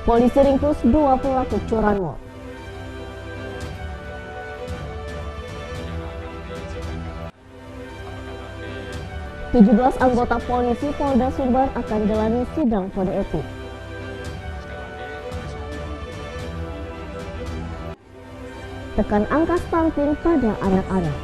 Polisi ringkus 2 pelaku curanmor. Tujuh 17 anggota polisi Polda Sumbar akan jalani sidang kode etik. Tekan angka stunting pada anak-anak.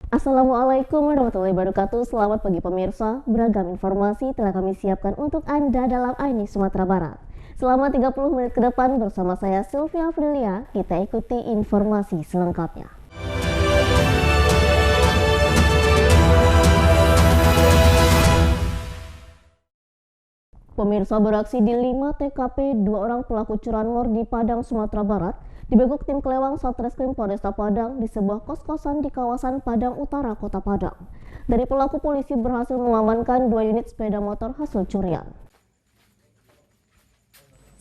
Assalamualaikum warahmatullahi wabarakatuh. Selamat pagi pemirsa. Beragam informasi telah kami siapkan untuk Anda dalam iNews Sumatera Barat. Selama 30 menit ke depan bersama saya Sylvia Frilia, kita ikuti informasi selengkapnya. Pemirsa, beraksi di 5 TKP, 2 orang pelaku curanmor di Padang, Sumatera Barat dibekuk tim Kelewang Satreskrim Polresta Padang di sebuah kos-kosan di kawasan Padang Utara, Kota Padang. Dari pelaku, polisi berhasil mengamankan 2 unit sepeda motor hasil curian.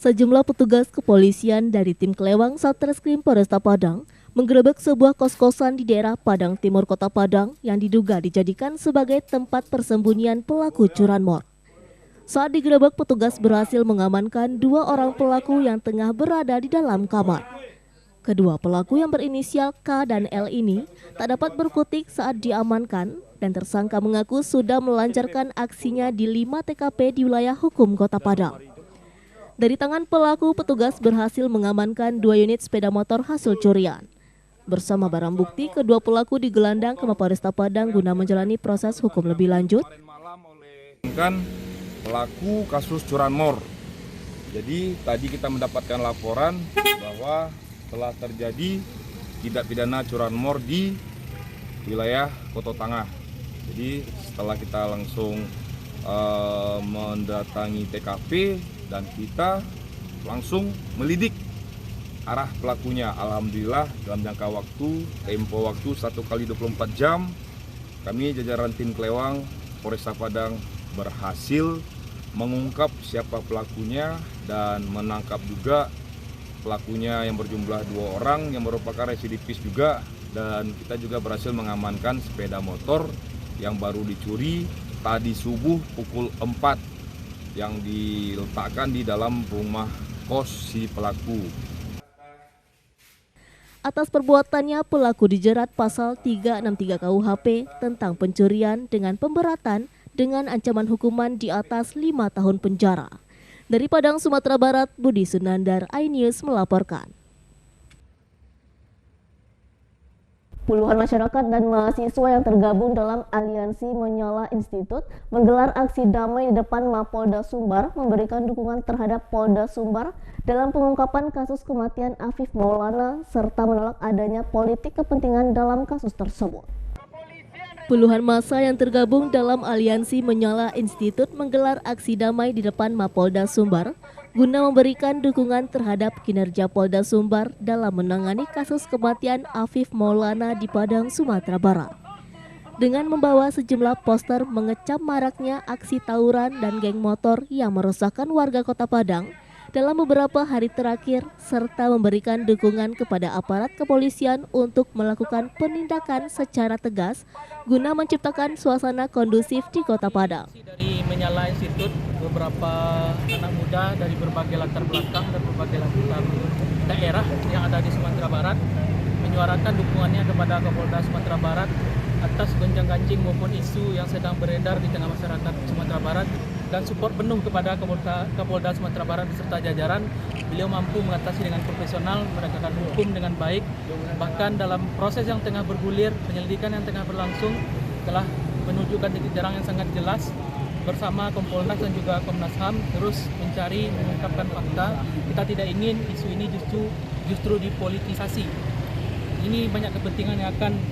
Sejumlah petugas kepolisian dari tim Kelewang Satreskrim Polresta Padang menggerebek sebuah kos-kosan di daerah Padang Timur, Kota Padang yang diduga dijadikan sebagai tempat persembunyian pelaku curanmor. Saat digerebek, petugas berhasil mengamankan 2 orang pelaku yang tengah berada di dalam kamar. Kedua pelaku yang berinisial K dan L ini tak dapat berkutik saat diamankan dan tersangka mengaku sudah melancarkan aksinya di 5 TKP di wilayah hukum Kota Padang. Dari tangan pelaku, petugas berhasil mengamankan 2 unit sepeda motor hasil curian. Bersama barang bukti, kedua pelaku digelandang ke Mapolresta Padang guna menjalani proses hukum lebih lanjut. Pelaku kasus curanmor. Jadi tadi kita mendapatkan laporan bahwa telah terjadi tindak pidana curanmor di wilayah Koto Tangah. Jadi setelah kita langsung mendatangi TKP dan kita langsung melidik arah pelakunya. Alhamdulillah dalam jangka waktu, tempo waktu 1x24 jam, kami jajaran tim Kelewang Polresta Padang berhasil mengungkap siapa pelakunya dan menangkap juga pelakunya yang berjumlah 2 orang yang merupakan residivis juga, dan kita juga berhasil mengamankan sepeda motor yang baru dicuri tadi subuh pukul 4 yang diletakkan di dalam rumah kos si pelaku. Atas perbuatannya, pelaku dijerat pasal 363 KUHP tentang pencurian dengan pemberatan dengan ancaman hukuman di atas 5 tahun penjara. Dari Padang, Sumatera Barat, Budi Sunandar, iNews melaporkan. Puluhan masyarakat dan mahasiswa yang tergabung dalam Aliansi Menyala Institute menggelar aksi damai di depan Mapolda Sumbar memberikan dukungan terhadap Polda Sumbar dalam pengungkapan kasus kematian Afif Maulana serta menolak adanya politik kepentingan dalam kasus tersebut. Puluhan massa yang tergabung dalam Aliansi Menyala Institute menggelar aksi damai di depan Mapolda Sumbar guna memberikan dukungan terhadap kinerja Polda Sumbar dalam menangani kasus kematian Afif Maulana di Padang, Sumatera Barat. Dengan membawa sejumlah poster mengecam maraknya aksi tawuran dan geng motor yang meresahkan warga Kota Padang dalam beberapa hari terakhir, serta memberikan dukungan kepada aparat kepolisian untuk melakukan penindakan secara tegas guna menciptakan suasana kondusif di Kota Padang. Dari Menyala Institute, beberapa anak muda dari berbagai latar belakang dan berbagai latar daerah yang ada di Sumatera Barat menyuarakan dukungannya kepada Kapolda Sumatera Barat atas gonjang-ganjing maupun isu yang sedang beredar di tengah masyarakat Sumatera Barat, dan support penuh kepada Kapolda Sumatera Barat beserta jajaran. Beliau mampu mengatasi dengan profesional, menegakkan hukum dengan baik. Bahkan dalam proses yang tengah bergulir, penyelidikan yang tengah berlangsung telah menunjukkan titik terang yang sangat jelas. Bersama Kompolnas dan juga Komnas HAM terus mencari mengungkapkan fakta. Kita tidak ingin isu ini justru dipolitisasi. Ini banyak kepentingan yang akan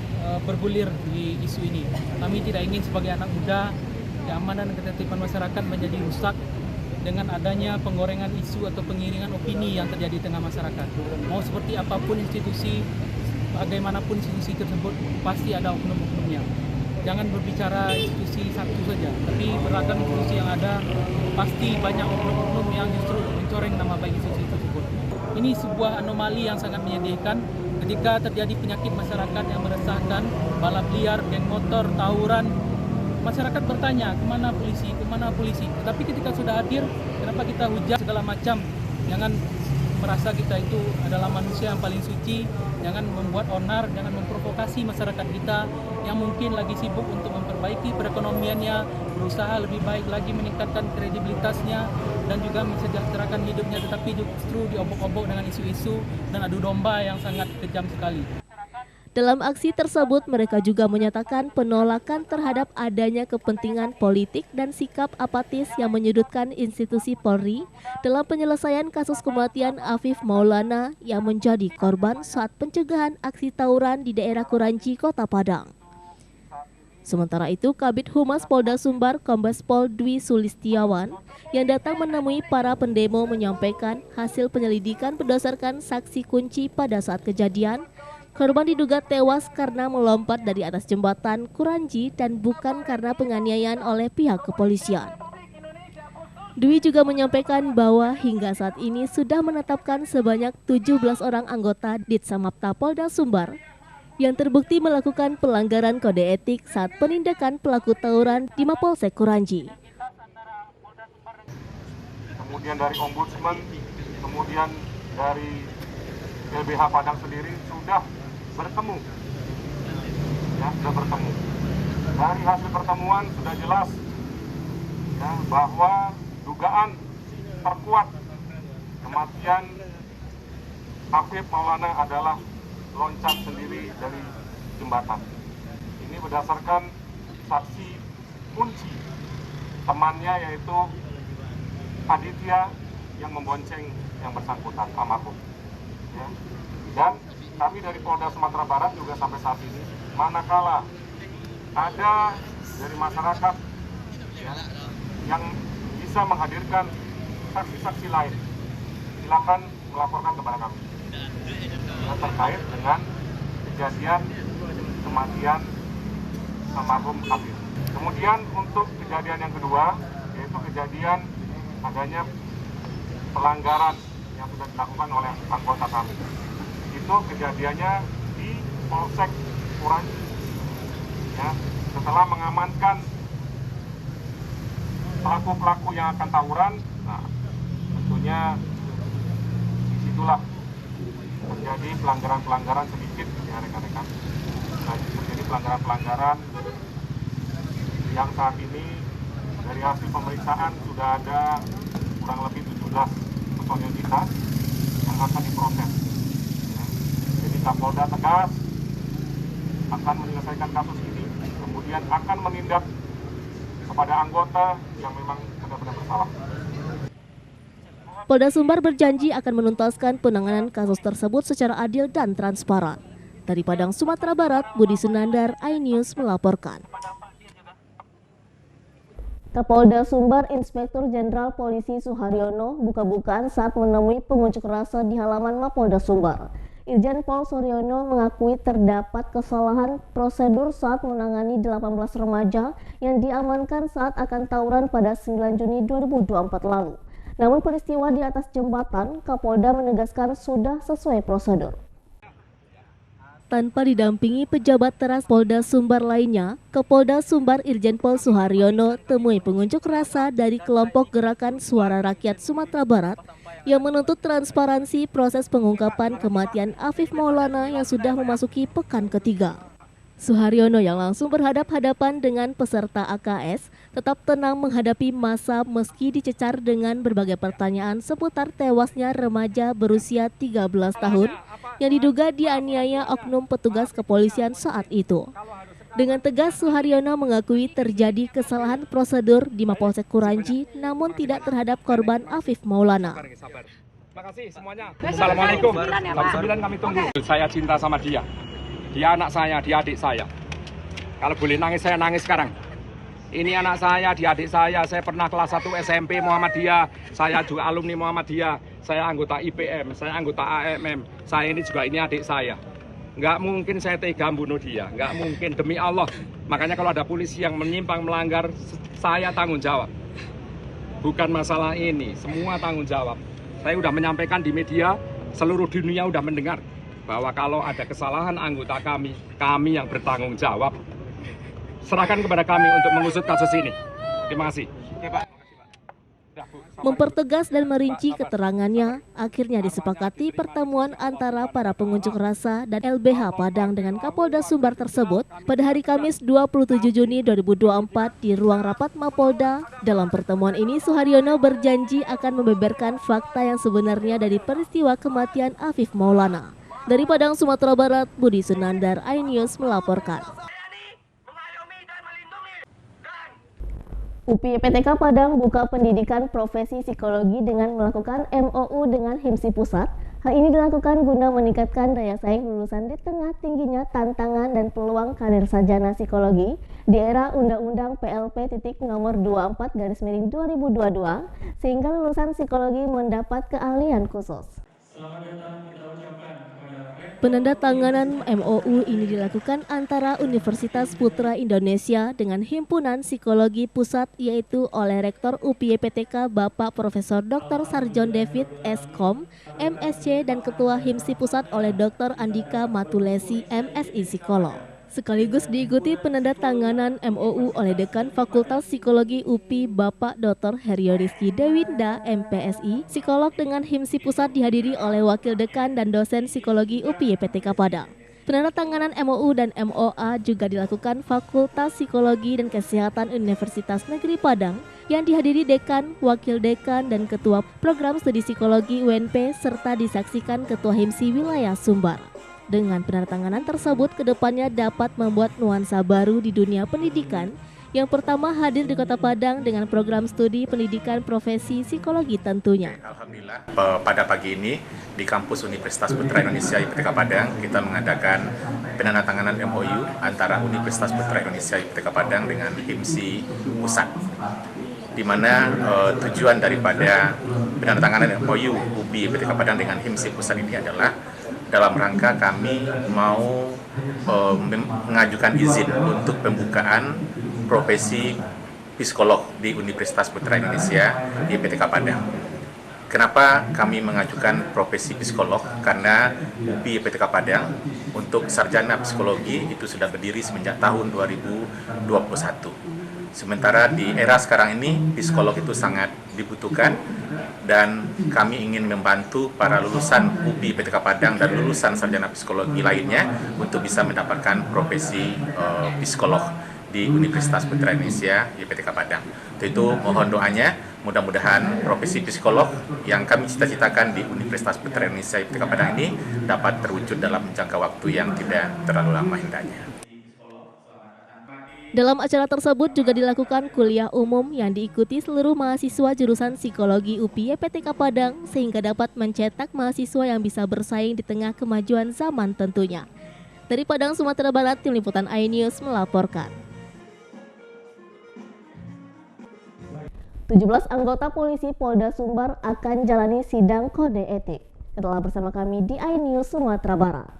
bergulir di isu ini. Kami tidak ingin sebagai anak muda keamanan dan ketertiban masyarakat menjadi rusak dengan adanya penggorengan isu atau pengiringan opini yang terjadi di tengah masyarakat. Mau seperti apapun institusi, bagaimanapun institusi tersebut, pasti ada oknum-oknumnya. Jangan berbicara institusi satu saja, tapi beragam institusi yang ada, pasti banyak oknum-oknum yang justru mencoreng nama baik institusi tersebut. Ini sebuah anomali yang sangat menyedihkan. ketika terjadi penyakit masyarakat yang meresahkan, balap liar, geng motor, tawuran, masyarakat bertanya, kemana polisi, kemana polisi. Tapi ketika sudah hadir, kenapa kita hujat segala macam? Jangan merasa kita itu adalah manusia yang paling suci, jangan membuat onar, jangan memprovokasi masyarakat kita yang mungkin lagi sibuk untuk memperbaiki perekonomiannya, berusaha lebih baik lagi meningkatkan kredibilitasnya dan juga mensejahterakan hidupnya, tetapi justru diobok-obok dengan isu-isu dan adu domba yang sangat kejam sekali. Dalam aksi tersebut, mereka juga menyatakan penolakan terhadap adanya kepentingan politik dan sikap apatis yang menyudutkan institusi Polri dalam penyelesaian kasus kematian Afif Maulana yang menjadi korban saat pencegahan aksi tawuran di daerah Kuranci, Kota Padang. Sementara itu, Kabid Humas Polda Sumbar Kombes Pol Dwi Sulistiawan yang datang menemui para pendemo menyampaikan hasil penyelidikan berdasarkan saksi kunci pada saat kejadian. Korban diduga tewas karena melompat dari atas jembatan Kuranji dan bukan karena penganiayaan oleh pihak kepolisian. Dwi juga menyampaikan bahwa hingga saat ini sudah menetapkan sebanyak 17 orang anggota Ditsamapta Polda Sumbar yang terbukti melakukan pelanggaran kode etik saat penindakan pelaku tawuran di Mapolsek Kuranji. Kemudian dari Ombudsman, kemudian dari LBH Padang sendiri sudah bertemu, ya, sudah bertemu. Dari hasil pertemuan sudah jelas, ya, bahwa dugaan terkuat kematian Afif Maulana adalah loncat sendiri dari jembatan. Ini berdasarkan saksi kunci temannya, yaitu Aditya yang membonceng yang bersangkutan, almarhum. Ya. Dan kami dari Polda Sumatera Barat juga sampai saat ini, manakala ada dari masyarakat, ya, yang bisa menghadirkan saksi-saksi lain, silakan melaporkan kepada kami, ya, terkait dengan kejadian kematian almarhum Afif. Kemudian untuk kejadian yang kedua, yaitu kejadian adanya pelanggaran yang sudah dilakukan oleh anggota kami. Itu kejadiannya di Polsek Kuranji, ya, setelah mengamankan pelaku-pelaku yang akan tawuran. Nah, tentunya disitulah terjadi pelanggaran-pelanggaran sedikit, ya rekan-rekan. Nah, terjadi pelanggaran-pelanggaran yang saat ini dari hasil pemeriksaan sudah ada kurang lebih 17 personil kita yang akan diproses. Kapolda tegas akan menyelesaikan kasus ini, kemudian akan menindak kepada anggota yang memang benar-benar bersalah. Polda Sumbar berjanji akan menuntaskan penanganan kasus tersebut secara adil dan transparan. Dari Padang, Sumatera Barat, Budi Sunandar, iNews melaporkan. Kapolda Sumbar Inspektur Jenderal Polisi Suharyono buka-bukaan saat menemui pengunjuk rasa di halaman Mapolda Sumbar. Irjen Pol Suryono mengakui terdapat kesalahan prosedur saat menangani 18 remaja yang diamankan saat akan tawuran pada 9 Juni 2024 lalu. Namun peristiwa di atas jembatan, Kapolda menegaskan sudah sesuai prosedur. Tanpa didampingi pejabat teras Polda Sumbar lainnya, Kapolda Sumbar Irjen Pol Suharyono temui pengunjuk rasa dari kelompok Gerakan Suara Rakyat Sumatera Barat yang menuntut transparansi proses pengungkapan kematian Afif Maulana yang sudah memasuki pekan ketiga. Suharyono yang langsung berhadap-hadapan dengan peserta AKS tetap tenang menghadapi massa meski dicecar dengan berbagai pertanyaan seputar tewasnya remaja berusia 13 tahun yang diduga dianiaya oknum petugas kepolisian saat itu. Dengan tegas, Suharyono mengakui terjadi kesalahan prosedur di Mapolsek Kuranji, namun tidak terhadap korban Afif Maulana. Terima kasih semuanya. Assalamualaikum. Jam 9 kami tunggu. Saya cinta sama dia. Dia anak saya, dia adik saya. Kalau boleh nangis, saya nangis sekarang. Ini anak saya, dia adik saya. Saya pernah kelas 1 SMP Muhammadiyah. Saya juga alumni Muhammadiyah. Saya anggota IPM, saya anggota AMM. Saya ini juga ini adik saya. Nggak mungkin saya tega bunuh dia, nggak mungkin, demi Allah. Makanya kalau ada polisi yang menyimpang melanggar, saya tanggung jawab. Bukan masalah ini, semua tanggung jawab. Saya sudah menyampaikan di media, seluruh dunia sudah mendengar. bahwa kalau ada kesalahan anggota kami yang bertanggung jawab. Serahkan kepada kami untuk mengusut kasus ini. Terima kasih. Oke, Pak. Mempertegas dan merinci keterangannya, akhirnya disepakati pertemuan antara para pengunjuk rasa dan LBH Padang dengan Kapolda Sumbar tersebut pada hari Kamis 27 Juni 2024 di ruang rapat Mapolda. Dalam pertemuan ini, Suharyono berjanji akan membeberkan fakta yang sebenarnya dari peristiwa kematian Afif Maulana. Dari Padang, Sumatera Barat, Budi Sunandar, iNews melaporkan. UPI PTK Padang buka pendidikan profesi psikologi dengan melakukan MOU dengan HIMSI Pusat. Hal ini dilakukan guna meningkatkan daya saing lulusan di tengah tingginya tantangan dan peluang karir sarjana psikologi di era Undang-Undang PLP nomor 24/2022 sehingga lulusan psikologi mendapat keahlian khusus. Penandatanganan MOU ini dilakukan antara Universitas Putra Indonesia dengan Himpunan Psikologi Pusat, yaitu oleh Rektor UPI PTK Bapak Profesor Dr. Sarjon David S.Com, MSc, dan Ketua HIMSI Pusat oleh Dr. Andika Matulesi, MSI Psikolog. Sekaligus diikuti penandatanganan MOU oleh Dekan Fakultas Psikologi UPI Bapak Dr. Herioriski Dewinda, MPSI, psikolog dengan HIMSI Pusat dihadiri oleh Wakil Dekan dan Dosen Psikologi UPI PTK Padang. Penandatanganan MOU dan MOA juga dilakukan Fakultas Psikologi dan Kesehatan Universitas Negeri Padang yang dihadiri Dekan, Wakil Dekan, dan Ketua Program Studi Psikologi UNP serta disaksikan Ketua HIMSI Wilayah Sumbar. Dengan penandatanganan tersebut, kedepannya dapat membuat nuansa baru di dunia pendidikan. Yang pertama hadir di Kota Padang dengan program studi pendidikan profesi psikologi tentunya. Alhamdulillah, pada pagi ini di kampus Universitas Putra Indonesia IPTK Padang kita mengadakan penandatanganan MOU antara Universitas Putra Indonesia IPTK Padang dengan HIMSI Pusat, di mana tujuan daripada penandatanganan MOU UPI IPTK Padang dengan HIMSI Pusat ini adalah dalam rangka kami mau mengajukan izin untuk pembukaan profesi psikolog di Universitas Putra Indonesia di IPTK Padang. Kenapa kami mengajukan profesi psikolog? Karena UPI IPTK Padang untuk sarjana psikologi itu sudah berdiri semenjak tahun 2021. Sementara di era sekarang ini, psikolog itu sangat dibutuhkan dan kami ingin membantu para lulusan UPI IPTK Padang dan lulusan sarjana psikologi lainnya untuk bisa mendapatkan profesi psikolog di Universitas Putra Indonesia IPTK Padang. Itu mohon doanya, mudah-mudahan profesi psikolog yang kami cita-citakan di Universitas Putra Indonesia IPTK Padang ini dapat terwujud dalam jangka waktu yang tidak terlalu lama hendaknya. Dalam acara tersebut juga dilakukan kuliah umum yang diikuti seluruh mahasiswa jurusan psikologi UPI PTK Padang sehingga dapat mencetak mahasiswa yang bisa bersaing di tengah kemajuan zaman tentunya. Dari Padang, Sumatera Barat, Tim Liputan iNews melaporkan. 17 anggota polisi Polda Sumbar akan jalani sidang kode etik. Tetaplah bersama kami di iNews Sumatera Barat.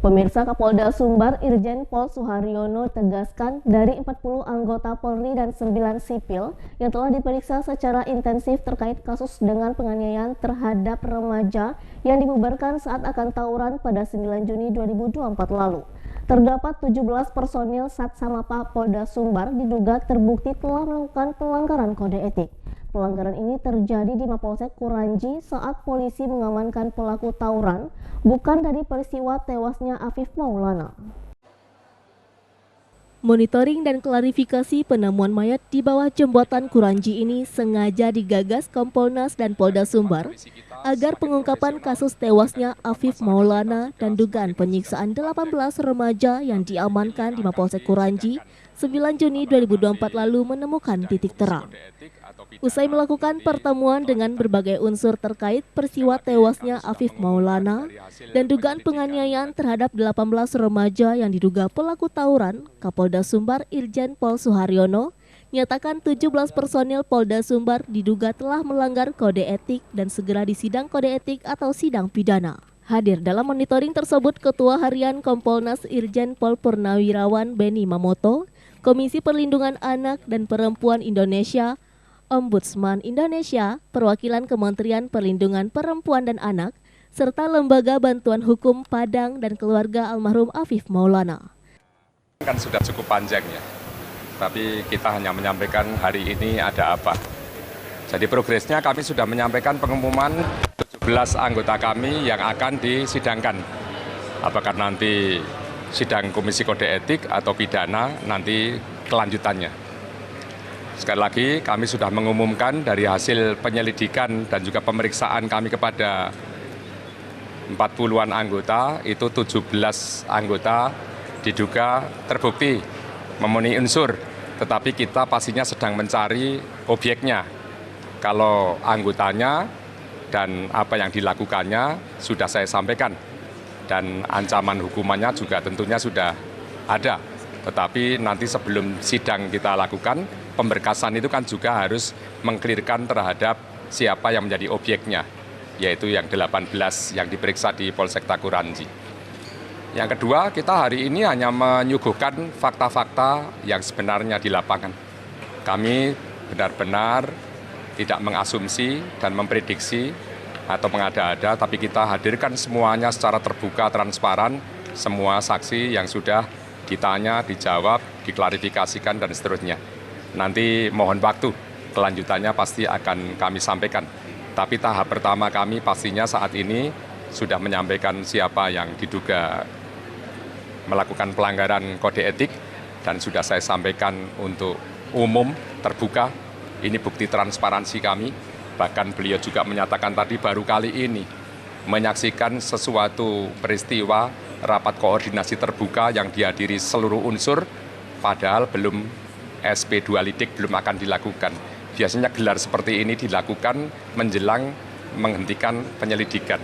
Pemirsa, Kapolda Sumbar Irjen Pol Suharyono tegaskan dari 40 anggota Polri dan 9 sipil yang telah diperiksa secara intensif terkait kasus dengan penganiayaan terhadap remaja yang dibubarkan saat akan tawuran pada 9 Juni 2024 lalu. Terdapat 17 personil Satsamapa Polda Sumbar diduga terbukti telah melakukan pelanggaran kode etik. Pelanggaran ini terjadi di Mapolsek Kuranji saat polisi mengamankan pelaku tawuran, bukan dari peristiwa tewasnya Afif Maulana. Monitoring dan klarifikasi penemuan mayat di bawah jembatan Kuranji ini sengaja digagas Kompolnas dan Polda Sumbar agar pengungkapan kasus tewasnya Afif Maulana dan dugaan penyiksaan 18 remaja yang diamankan di Mapolsek Kuranji 9 Juni 2024 lalu menemukan titik terang. Usai melakukan pertemuan dengan berbagai unsur terkait peristiwa tewasnya Afif Maulana dan dugaan penganiayaan terhadap 18 remaja yang diduga pelaku tawuran, Kapolda Sumbar Irjen Pol Suharyono menyatakan 17 personil Polda Sumbar diduga telah melanggar kode etik dan segera disidang kode etik atau sidang pidana. Hadir dalam monitoring tersebut Ketua Harian Kompolnas Irjen Pol Purnawirawan Benny Mamoto, Komisi Perlindungan Anak dan Perempuan Indonesia, Ombudsman Indonesia, perwakilan Kementerian Perlindungan Perempuan dan Anak, serta Lembaga Bantuan Hukum Padang dan keluarga almarhum Afif Maulana. Kan sudah cukup panjang ya, tapi kita hanya menyampaikan hari ini ada apa. Jadi progresnya kami sudah menyampaikan pengumuman 17 anggota kami yang akan disidangkan. Apakah nanti sidang Komisi Kode Etik atau pidana, nanti kelanjutannya. Sekali lagi kami sudah mengumumkan dari hasil penyelidikan dan juga pemeriksaan kami kepada 40-an anggota, itu 17 anggota diduga terbukti memenuhi unsur, tetapi kita pastinya sedang mencari objeknya. Kalau anggotanya dan apa yang dilakukannya sudah saya sampaikan, dan ancaman hukumannya juga tentunya sudah ada. Tetapi nanti sebelum sidang kita lakukan, pemberkasan itu kan juga harus mengklirkan terhadap siapa yang menjadi objeknya, yaitu yang 18 yang diperiksa di Polsek Takuranji. Yang kedua, kita hari ini hanya menyuguhkan fakta-fakta yang sebenarnya di lapangan. Kami benar-benar tidak mengasumsi dan memprediksi atau mengada-ada, tapi kita hadirkan semuanya secara terbuka, transparan, semua saksi yang sudah ditanya, dijawab, diklarifikasikan, dan seterusnya. Nanti mohon waktu, kelanjutannya pasti akan kami sampaikan. Tapi tahap pertama kami pastinya saat ini sudah menyampaikan siapa yang diduga melakukan pelanggaran kode etik, dan sudah saya sampaikan untuk umum, terbuka. Ini bukti transparansi kami. Bahkan beliau juga menyatakan tadi baru kali ini menyaksikan sesuatu peristiwa rapat koordinasi terbuka yang dihadiri seluruh unsur, padahal belum SP2 lidik belum akan dilakukan. Biasanya gelar seperti ini dilakukan menjelang menghentikan penyelidikan.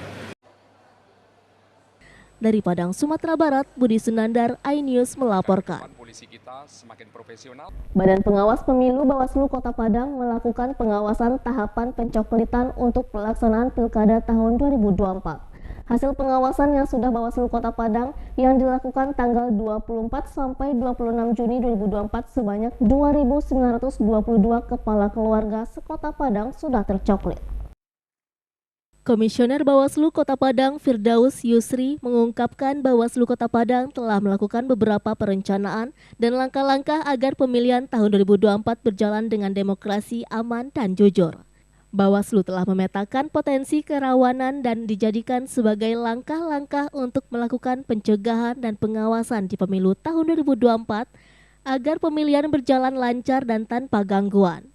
Dari Padang, Sumatera Barat, Budi Sunandar, iNews melaporkan. Polisi kita semakin profesional. Badan Pengawas Pemilu Bawaslu Kota Padang melakukan pengawasan tahapan pencoklitan untuk pelaksanaan Pilkada tahun 2024. Hasil pengawasan yang sudah Bawaslu Kota Padang yang dilakukan tanggal 24 sampai 26 Juni 2024 sebanyak 2.922 kepala keluarga sekota Padang sudah tercoklit. Komisioner Bawaslu Kota Padang Firdaus Yusri mengungkapkan Bawaslu Kota Padang telah melakukan beberapa perencanaan dan langkah-langkah agar pemilihan tahun 2024 berjalan dengan demokrasi, aman, dan jujur. Bawaslu telah memetakan potensi kerawanan dan dijadikan sebagai langkah-langkah untuk melakukan pencegahan dan pengawasan di pemilu tahun 2024 agar pemilihan berjalan lancar dan tanpa gangguan.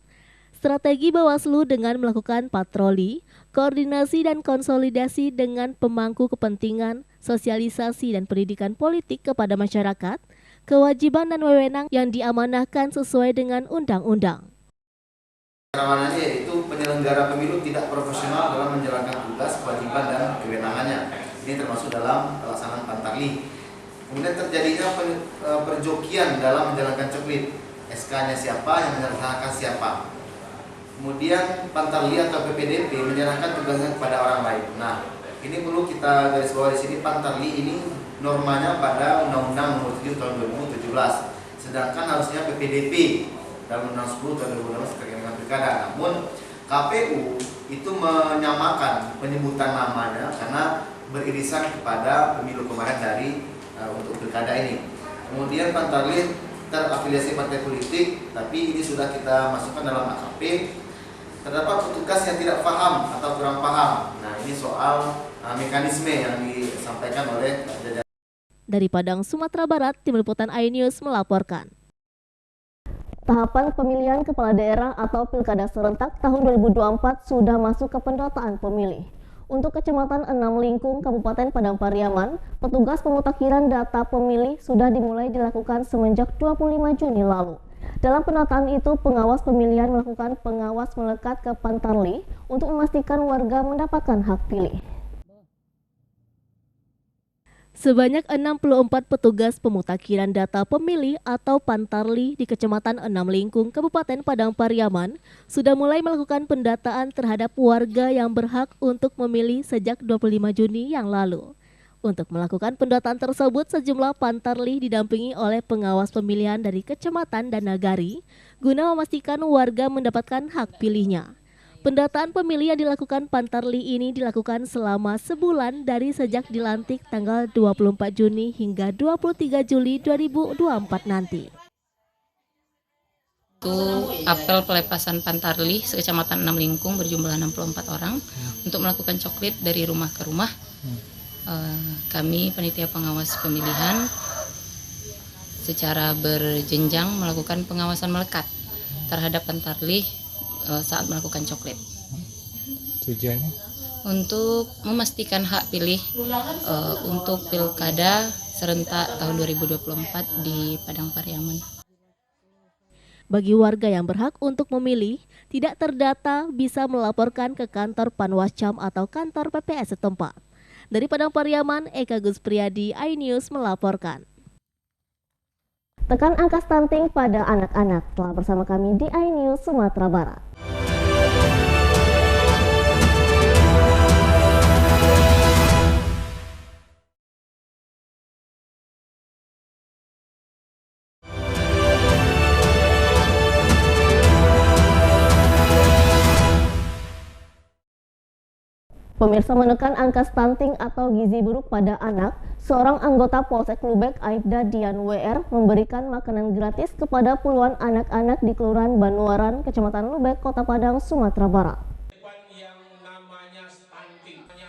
Strategi Bawaslu dengan melakukan patroli, koordinasi dan konsolidasi dengan pemangku kepentingan, sosialisasi dan pendidikan politik kepada masyarakat, kewajiban dan wewenang yang diamanahkan sesuai dengan undang-undang. Kerawanannya yaitu penyelenggara pemilu tidak profesional dalam menjalankan tugas, kewajiban dan kewenangannya. Ini termasuk dalam pelaksanaan pantarlih. Kemudian terjadinya perjokian dalam menjalankan coklit. SK-nya siapa, yang menyerahkan siapa. Kemudian pantarlih atau PPDP menyerahkan tugasnya kepada orang lain. Nah, ini perlu kita garis bawah di sini. Pantarlih ini normanya pada Undang-Undang Nomor 7 Tahun 2017. Sedangkan harusnya PPDP dalam Undang-Undang 10 Tahun 2016 terkait dengan pilkada. Namun KPU itu menyamakan penyebutan namanya karena beririsan kepada pemilu kemarin dari untuk pilkada ini. Kemudian pantarlih terafiliasi partai politik, tapi ini sudah kita masukkan dalam AKP. Terdapat petugas yang tidak paham atau kurang paham. Nah, ini soal mekanisme yang disampaikan oleh jajaran. Dari Padang, Sumatera Barat, Tim Liputan iNews melaporkan. Tahapan pemilihan kepala daerah atau pilkada serentak tahun 2024 sudah masuk ke pendataan pemilih. Untuk Kecamatan 6 Lingkung, Kabupaten Padang Pariaman, petugas pemutakhiran data pemilih sudah dimulai dilakukan semenjak 25 Juni lalu. Dalam pendataan itu, pengawas pemilihan melakukan pengawas melekat ke Pantarlih untuk memastikan warga mendapatkan hak pilih. Sebanyak 64 petugas pemutakhiran data pemilih atau Pantarli di Kecamatan Enam Lingkung, Kabupaten Padang Pariaman sudah mulai melakukan pendataan terhadap warga yang berhak untuk memilih sejak 25 Juni yang lalu. Untuk melakukan pendataan tersebut, sejumlah Pantarli didampingi oleh pengawas pemilihan dari kecamatan dan nagari guna memastikan warga mendapatkan hak pilihnya. Pendataan pemilih yang dilakukan Pantarli ini dilakukan selama sebulan dari sejak dilantik tanggal 24 Juni hingga 23 Juli 2024 nanti. Itu apel pelepasan Pantarli sekecamatan Enam Lingkung berjumlah 64 orang untuk melakukan coklit dari rumah ke rumah. Kami panitia pengawas pemilihan secara berjenjang melakukan pengawasan melekat terhadap Pantarli saat melakukan coklit. Tujuannya? Untuk memastikan hak pilih untuk pilkada serentak tahun 2024 di Padang Pariaman. Bagi warga yang berhak untuk memilih, tidak terdata bisa melaporkan ke kantor Panwascam atau kantor PPS setempat. Dari Padang Pariaman, Eka Guspriyadi, iNews melaporkan. Tekan angka stunting pada anak-anak. Telah bersama kami di iNews Sumatera Barat. Pemirsa, menekan angka stunting atau gizi buruk pada anak, seorang anggota Polsek Lubek, Aibda Dian WR, memberikan makanan gratis kepada puluhan anak-anak di Kelurahan Banuaran, Kecamatan Lubek, Kota Padang, Sumatera Barat.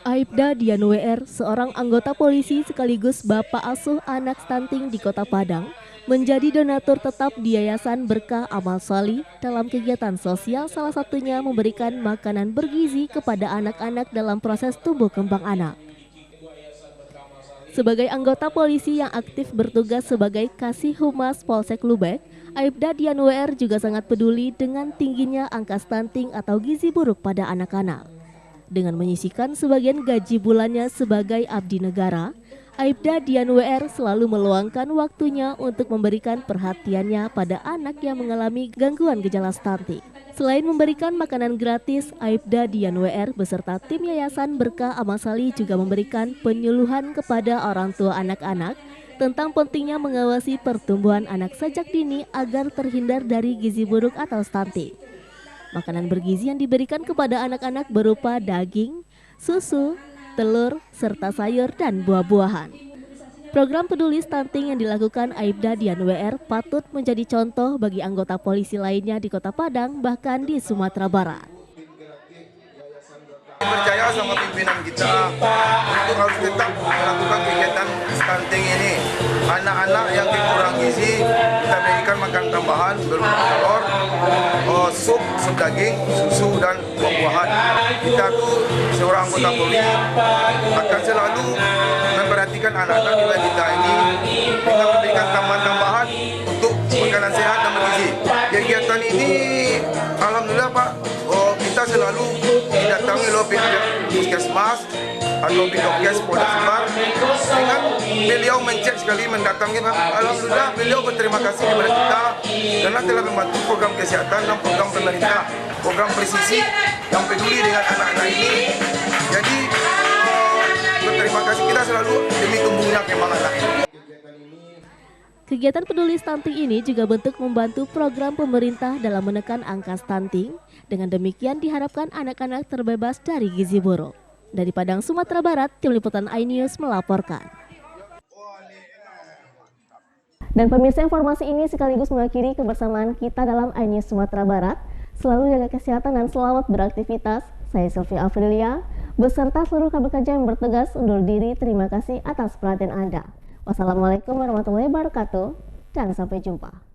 Aibda Dian WR, seorang anggota polisi sekaligus bapak asuh anak stunting di Kota Padang, menjadi donatur tetap di Yayasan Berkah Amal Salih dalam kegiatan sosial, salah satunya memberikan makanan bergizi kepada anak-anak dalam proses tumbuh kembang anak. Sebagai anggota polisi yang aktif bertugas sebagai Kasih Humas Polsek Lubek, Aibda Dian WR juga sangat peduli dengan tingginya angka stunting atau gizi buruk pada anak-anak. Dengan menyisihkan sebagian gaji bulannya sebagai abdi negara, Aibda Dian WR selalu meluangkan waktunya untuk memberikan perhatiannya pada anak yang mengalami gangguan gejala stunting. Selain memberikan makanan gratis, Aibda Dian WR beserta tim Yayasan Berkah Amal Salih juga memberikan penyuluhan kepada orang tua anak-anak tentang pentingnya mengawasi pertumbuhan anak sejak dini agar terhindar dari gizi buruk atau stunting. Makanan bergizi yang diberikan kepada anak-anak berupa daging, susu, telur, serta sayur dan buah-buahan. Program peduli stunting yang dilakukan Aibda Dian WR patut menjadi contoh bagi anggota polisi lainnya di Kota Padang, bahkan di Sumatera Barat. Percaya sama pimpinan kita untuk harus tetap melakukan kegiatan stunting ini. Anak-anak yang kurang gizi kita berikan makan tambahan berupa telur, sup daging, susu dan buah-buahan. Kita tuh seorang anggota polisi akan selalu memperhatikan anak-anak juga kita ini dengan memberikan tambahan-tambahan untuk makanan sehat dan bergizi. Kegiatan ini alhamdulillah Pak, kita selalu didatangi oleh pihak puskesmas atau Bidokes Polda Sumbar dengan beliau mencek sekali mendatangi Pak. Alhamdulillah beliau berterima kasih kepada kita karena telah membantu program kesehatan dan program pemerintah, program presisi yang peduli dengan anak-anak ini. Jadi berterima kasih kita selalu demi tumbuhnya kembang anak ini. Kegiatan peduli stunting ini juga bentuk membantu program pemerintah dalam menekan angka stunting. Dengan demikian diharapkan anak-anak terbebas dari gizi buruk. Dari Padang, Sumatera Barat, Tim Liputan iNews melaporkan. Dan pemirsa, informasi ini sekaligus mengakhiri kebersamaan kita dalam iNews Sumatera Barat. Selalu jaga kesehatan dan selamat beraktivitas. Saya Sylvia Afrilia, beserta seluruh rekan kerja yang bertugas undur diri. Terima kasih atas perhatian Anda. Wassalamualaikum warahmatullahi wabarakatuh dan sampai jumpa.